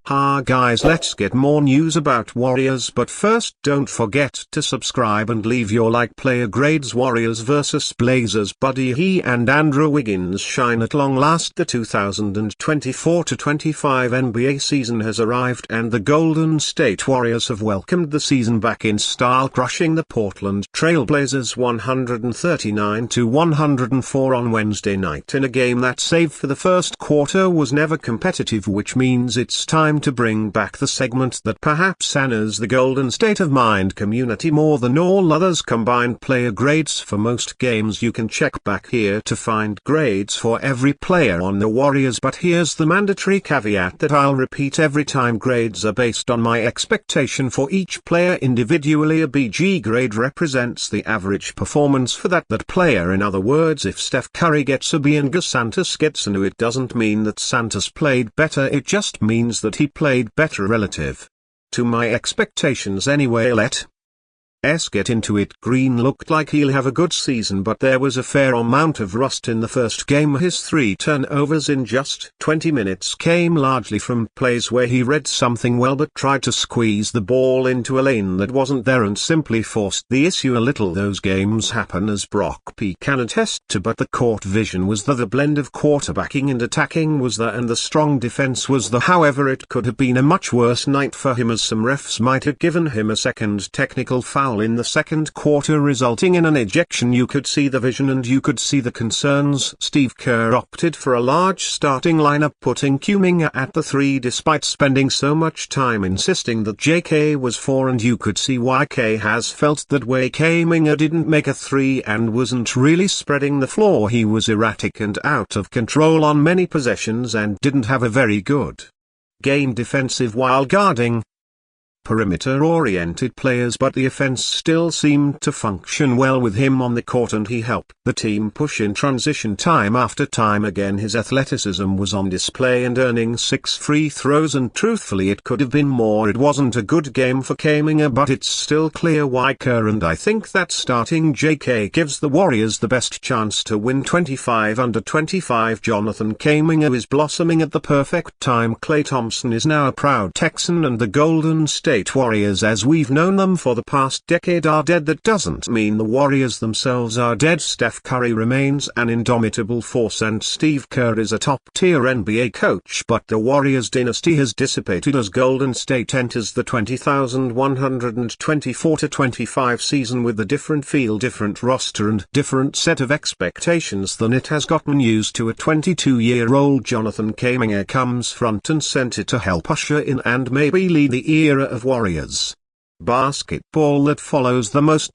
Ha guys, let's get more news about Warriors, but first don't forget to subscribe and leave your like. Player grades: Warriors vs Blazers. Buddy He and Andrew Wiggins shine at long last. The 2024-25 NBA season has arrived and the Golden State Warriors have welcomed the season back in style, crushing the Portland Trail Blazers 139-104 on Wednesday night in a game that, save for the first quarter, was never competitive, which means it's time to bring back the segment that perhaps honors the Golden State of Mind community more than all others combined: player grades. For most games you can check back here to find grades for every player on the Warriors, but here's the mandatory caveat that I'll repeat every time: grades are based on my expectation for each player individually. A BG grade represents the average performance for that player. In other words, if Steph Curry gets a B and Santos gets an U, it doesn't mean that Santos played better, it just means that he played better relative to my expectations anyway. Let's get into it. Green looked like he'll have a good season, but there was a fair amount of rust in the first game. His 3 turnovers in just 20 minutes came largely from plays where he read something well but tried to squeeze the ball into a lane that wasn't there and simply forced the issue a little. Those games happen, as Brock P can attest to, but the court vision was there, the blend of quarterbacking and attacking was there, and the strong defense was there. However, it could have been a much worse night for him, as some refs might have given him a second technical foul in the second quarter, resulting in an ejection. You could see the vision and you could see the concerns. Steve Kerr opted for a large starting lineup, putting Kuminga at the 3 despite spending so much time insisting that JK was 4, and you could see why K has felt that way. Kuminga didn't make a 3 and wasn't really spreading the floor. He was erratic and out of control on many possessions and didn't have a very good game defensive while guarding perimeter-oriented players, but the offense still seemed to function well with him on the court, and he helped the team push in transition time after time again. His athleticism was on display and earning 6 free throws, and truthfully it could have been more. It wasn't a good game for Kuminga, but it's still clear why Kerr and I think that starting JK gives the Warriors the best chance to win 25-25. Jonathan Kuminga is blossoming at the perfect time. Klay Thompson is now a proud Texan, and the Golden State Warriors as we've known them for the past decade are dead. That doesn't mean the Warriors themselves are dead. Steph Curry remains an indomitable force and Steve Kerr is a top-tier NBA coach, but the Warriors dynasty has dissipated as Golden State enters the 20,124-25 season with a different feel, different roster and different set of expectations than it has gotten used to. A 22-year-old Jonathan Kuminga comes front and center to help usher in and maybe lead the era of Warriors basketball that follows the most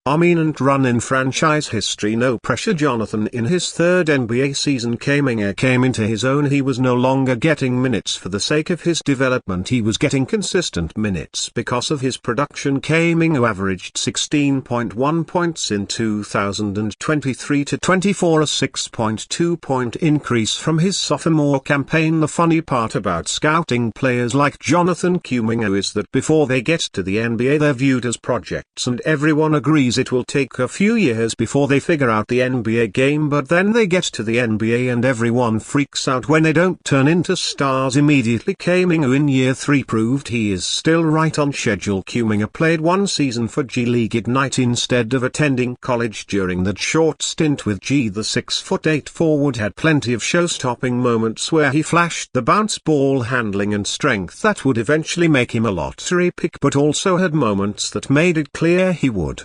dominant run in franchise history. No pressure. Jonathan in his 3rd NBA season. Kuminga came into his own. He was no longer getting minutes for the sake of his development, he was getting consistent minutes because of his production. Kuminga averaged 16.1 points in 2023-24, a 6.2-point increase from his sophomore campaign. The funny part about scouting players like Jonathan Kuminga is that before they get to the NBA they're viewed as projects, and everyone agrees it will take a few years before they figure out the NBA game, but then they get to the NBA and everyone freaks out when they don't turn into stars immediately. Kuminga in year 3 proved he is still right on schedule. Kuminga played 1 season for G League Ignite instead of attending college. During that short stint with G, the 6'8" forward had plenty of show-stopping moments where he flashed the bounce ball handling and strength that would eventually make him a lottery pick, but also had moments that made it clear he would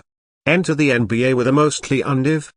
enter the NBA with a mostly undeveloped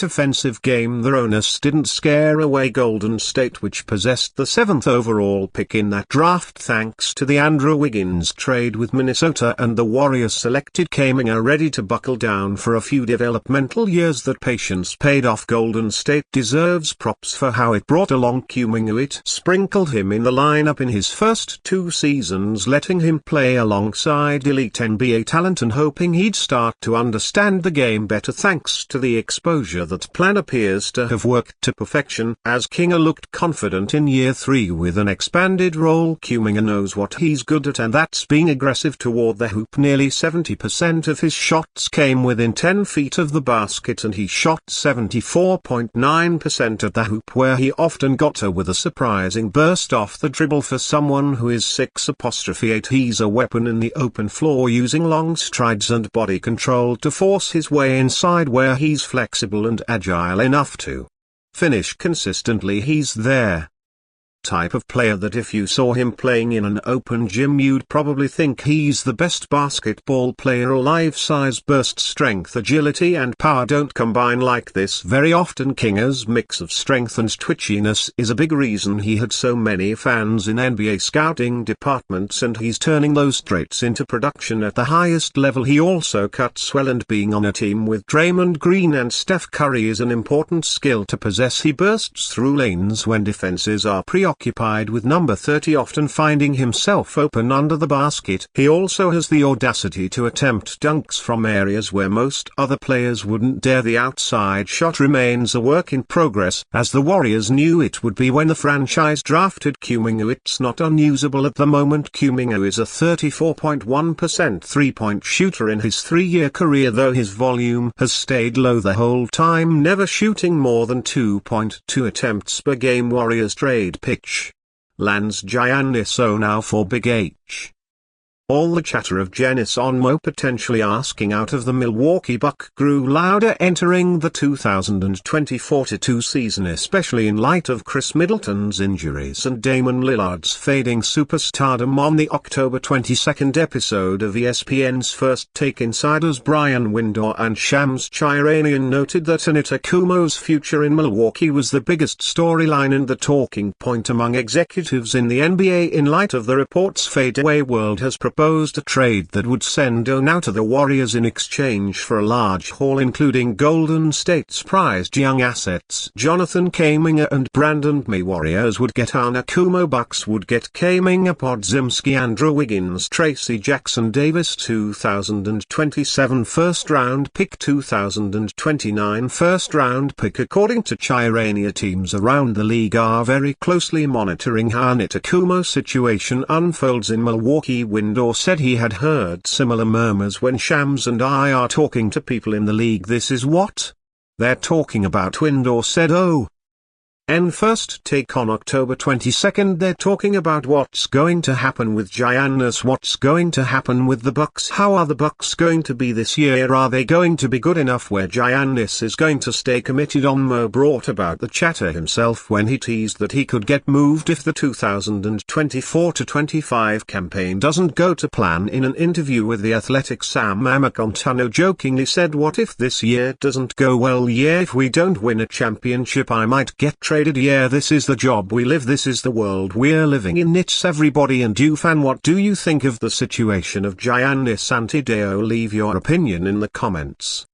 offensive game. The onus didn't scare away Golden State, which possessed the 7th overall pick in that draft thanks to the Andrew Wiggins trade with Minnesota, and the Warriors selected Kuminga ready to buckle down for a few developmental years. That patience paid off. Golden State deserves props for how it brought along Kuminga. It sprinkled him in the lineup in his first 2 seasons, letting him play alongside elite NBA talent and hoping he'd start to understand the game better thanks to the experience exposure. That plan appears to have worked to perfection, as Kinga looked confident in year 3 with an expanded role. Kuminga knows what he's good at, and that's being aggressive toward the hoop. Nearly 70% of his shots came within 10 feet of the basket, and he shot 74.9% at the hoop, where he often got with a surprising burst off the dribble. For someone who is 6'8", he's a weapon in the open floor, using long strides and body control to force his way inside, where he's flexible and agile enough to finish consistently. He's there type of player that if you saw him playing in an open gym, you'd probably think he's the best basketball player alive. Size, burst, strength, agility and power don't combine like this very often. Kinga's mix of strength and twitchiness is a big reason he had so many fans in NBA scouting departments, and he's turning those traits into production at the highest level. He also cuts well, and being on a team with Draymond Green and Steph Curry is an important skill to possess. He bursts through lanes when defenses are preoccupied with number 30, often finding himself open under the basket. He also has the audacity to attempt dunks from areas where most other players wouldn't dare. The outside shot remains a work in progress, as the Warriors knew it would be when the franchise drafted Kuminga. It's not unusable at the moment. Kuminga is a 34.1% three-point shooter in his 3-year career, though his volume has stayed low the whole time, never shooting more than 2.2 attempts per game. Warriorstrade pick lands Giannis. Oh, now for Big H. All the chatter of Giannis on Mo potentially asking out of the Milwaukee Bucks grew louder entering the 2020-42 season, especially in light of Chris Middleton's injuries and Damian Lillard's fading superstardom. On the October 22 episode of ESPN's First Take, insiders Brian Windor and Shams Charania noted that Antetokounmpo's future in Milwaukee was the biggest storyline and the talking point among executives in the NBA. In light of the reports, fadeaway world has proposed a trade that would send O now to the Warriors in exchange for a large haul including Golden State's prized young assets Jonathan Kuminga and Brandon May. Warriors would get Antetokounmpo, Bucks would get Kuminga, Podziemski, Andrew Wiggins, Tracy Jackson Davis, 2027 first-round pick, 2029 first-round pick. According to Chirania, teams around the league are very closely monitoring how Antetokounmpo's situation unfolds in Milwaukee. Windor said he had heard similar murmurs when Shams and I are talking to people in the league. This is what they're talking about, Windor said. First Take on October 22. They're talking about what's going to happen with Giannis, what's going to happen with the Bucks. How are the Bucks going to be this year? Are they going to be good enough where Giannis is going to stay committed on? Mo brought about the chatter himself when he teased that he could get moved if the 2024-25 campaign doesn't go to plan. In an interview with The Athletic, Sam Amacontano jokingly said, "What if this year doesn't go well? Yeah, if we don't win a championship, I might get traded. Yeah, this is the job we live, this is the world we're living in. It's everybody and you fan. What do you think of the situation of Giannis Antetokounmpo? Leave your opinion in the comments."